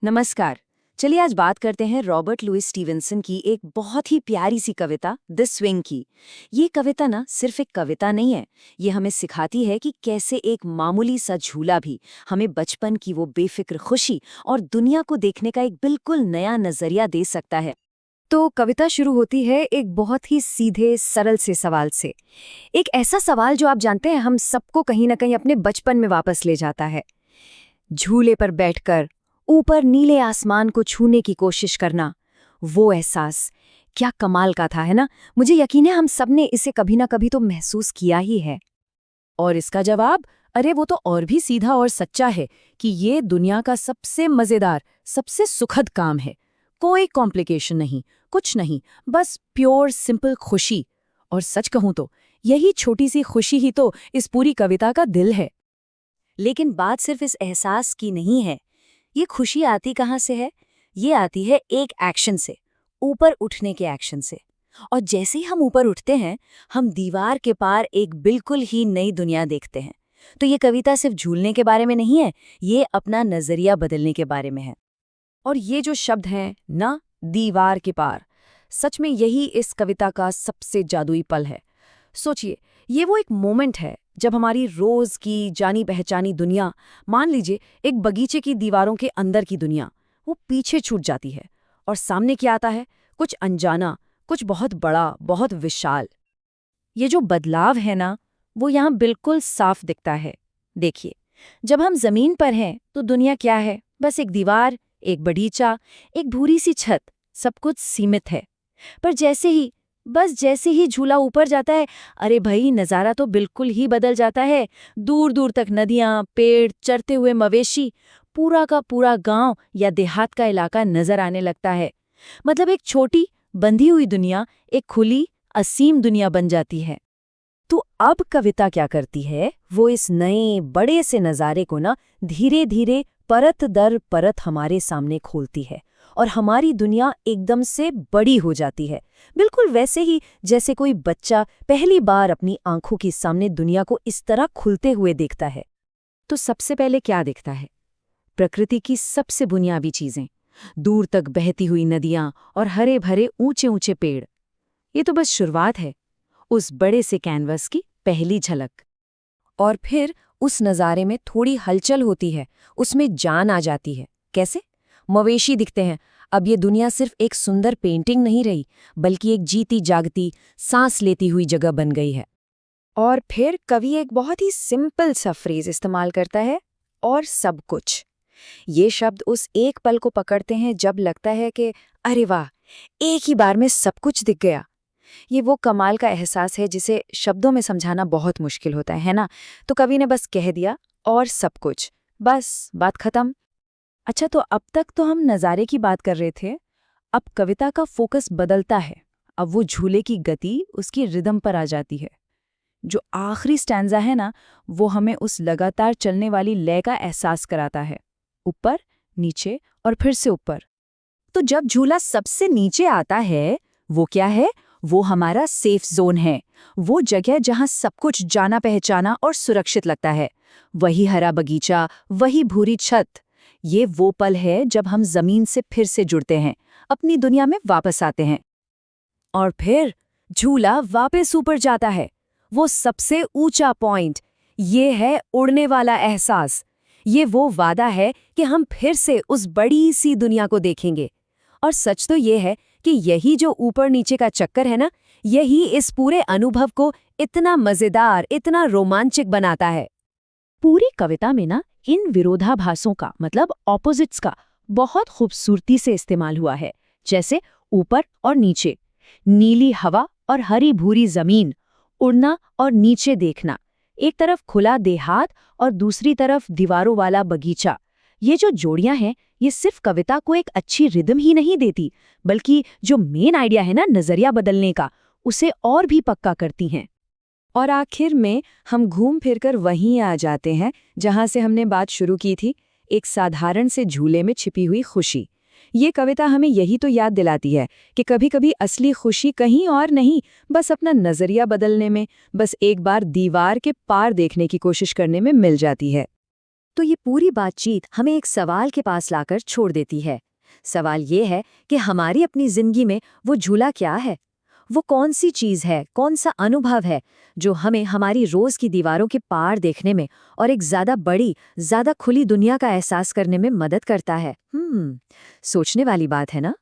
नमस्कार। चलिए आज बात करते हैं रॉबर्ट लुइस स्टीवेंसन की एक बहुत ही प्यारी सी कविता द स्विंग की। ये कविता ना सिर्फ एक कविता नहीं है, ये हमें सिखाती है कि कैसे एक मामूली सा झूला भी हमें बचपन की वो बेफिक्र खुशी और दुनिया को देखने का एक बिल्कुल नया नजरिया दे सकता है। तो कविता शुरू होती है एक बहुत ही सीधे सरल से सवाल से। एक ऐसा सवाल जो आप जानते हैं हम सबको कहीं ना कहीं अपने बचपन में वापस ले जाता है। झूले पर बैठकर ऊपर नीले आसमान को छूने की कोशिश करना, वो एहसास क्या कमाल का था, है ना। मुझे यकीन है हम सबने इसे कभी ना कभी तो महसूस किया ही है। और इसका जवाब, अरे वो तो और भी सीधा और सच्चा है कि ये दुनिया का सबसे मजेदार, सबसे सुखद काम है। कोई कॉम्प्लिकेशन नहीं, कुछ नहीं, बस प्योर सिंपल खुशी। और सच कहूं तो यही छोटी सी खुशी ही तो इस पूरी कविता का दिल है। लेकिन बात सिर्फ इस एहसास की नहीं है। ये खुशी आती कहाँ से है? ये आती है एक एक्शन से, ऊपर उठने के एक्शन से। और जैसे ही हम ऊपर उठते हैं, हम दीवार के पार एक बिल्कुल ही नई दुनिया देखते हैं। तो ये कविता सिर्फ झूलने के बारे में नहीं है, ये अपना नजरिया बदलने के बारे में है। और ये जो शब्द हैं ना, दीवार के पार, सच में यही इस कविता का सबसे जादुई पल है। सोचिए, ये वो एक मोमेंट है जब हमारी रोज की जानी पहचानी दुनिया, मान लीजिए एक बगीचे की दीवारों के अंदर की दुनिया, वो पीछे छूट जाती है और सामने क्या आता है, कुछ अनजाना, कुछ बहुत बड़ा, बहुत विशाल। ये जो बदलाव है ना, वो यहाँ बिल्कुल साफ दिखता है। देखिए, जब हम जमीन पर हैं तो दुनिया क्या है, बस एक दीवार, एक बगीचा, एक भूरी सी छत, सब कुछ सीमित है। पर जैसे ही झूला ऊपर जाता है, अरे भाई नज़ारा तो बिल्कुल ही बदल जाता है। दूर दूर तक नदियाँ, पेड़, चरते हुए मवेशी, पूरा का पूरा गांव या देहात का इलाका नजर आने लगता है। मतलब एक छोटी बंधी हुई दुनिया एक खुली असीम दुनिया बन जाती है। तो अब कविता क्या करती है, वो इस नए बड़े से नज़ारे को ना धीरे धीरे परत दर परत हमारे सामने खोलती है और हमारी दुनिया एकदम से बड़ी हो जाती है। बिल्कुल वैसे ही जैसे कोई बच्चा पहली बार अपनी आंखों के सामने दुनिया को इस तरह खुलते हुए देखता है। तो सबसे पहले क्या दिखता है? प्रकृति की सबसे बुनियादी चीजें, दूर तक बहती हुई नदियां और हरे भरे ऊंचे ऊंचे पेड़। ये तो बस शुरुआत है, उस बड़े से कैनवस की पहली झलक। और फिर उस नज़ारे में थोड़ी हलचल होती है, उसमें जान आ जाती है। कैसे? मवेशी दिखते हैं। अब ये दुनिया सिर्फ एक सुंदर पेंटिंग नहीं रही, बल्कि एक जीती जागती, सांस लेती हुई जगह बन गई है। और फिर कवि एक बहुत ही सिंपल सा फ्रेज इस्तेमाल करता है, और सब कुछ। ये शब्द उस एक पल को पकड़ते हैं जब लगता है कि अरे वाह, एक ही बार में सब कुछ दिख गया। ये वो कमाल का एहसास है जिसे शब्दों में समझाना बहुत मुश्किल होता है ना। तो कवि ने बस कह दिया, और सब कुछ, बस बात खत्म। अच्छा, तो अब तक तो हम नज़ारे की बात कर रहे थे। अब कविता का फोकस बदलता है। अब वो झूले की गति उसकी रिदम पर आ जाती है। जो आखिरी स्टैंजा है ना, वो हमें उस लगातार चलने वाली लय का एहसास कराता है। ऊपर, नीचे और फिर से ऊपर। तो जब झूला सबसे नीचे आता है, वो क्या है? वो हमारा सेफ जोन है। वो जगह जहां सब कुछ जाना पहचाना और सुरक्षित लगता है। वही हरा बगीचा, वही भूरी छत। ये वो पल है जब हम जमीन से फिर से जुड़ते हैं, अपनी दुनिया में वापस आते हैं। और फिर झूला वापस ऊपर जाता है, वो सबसे ऊंचा पॉइंट। ये है उड़ने वाला एहसास। ये वो वादा है कि हम फिर से उस बड़ी सी दुनिया को देखेंगे। और सच तो ये है कि यही जो ऊपर नीचे का चक्कर है ना, यही इस पूरे अनुभव को इतना मजेदार, इतना रोमांचक बनाता है। पूरी कविता में ना इन विरोधाभासों का, मतलब ऑपोजिट्स का, बहुत खूबसूरती से इस्तेमाल हुआ है। जैसे ऊपर और नीचे, नीली हवा और हरी भूरी जमीन, उड़ना और नीचे देखना, एक तरफ खुला देहात और दूसरी तरफ दीवारों वाला बगीचा। ये जो जोड़ियां हैं, ये सिर्फ कविता को एक अच्छी रिदम ही नहीं देती, बल्कि जो मेन आइडिया है ना नजरिया बदलने का, उसे और भी पक्का करती हैं। और आखिर में हम घूम फिरकर वहीं आ जाते हैं जहां से हमने बात शुरू की थी, एक साधारण से झूले में छिपी हुई खुशी। ये कविता हमें यही तो याद दिलाती है कि कभी-कभी असली खुशी कहीं और नहीं, बस अपना नजरिया बदलने में, बस एक बार दीवार के पार देखने की कोशिश करने में मिल जाती है। तो ये पूरी बातचीत हमें एक सवाल के पास लाकर छोड़ देती है। सवाल ये है कि हमारी अपनी जिंदगी में वो झूला क्या है? वो कौन सी चीज है, कौन सा अनुभव है जो हमें हमारी रोज की दीवारों के पार देखने में और एक ज्यादा बड़ी, ज्यादा खुली दुनिया का एहसास करने में मदद करता है? सोचने वाली बात है ना?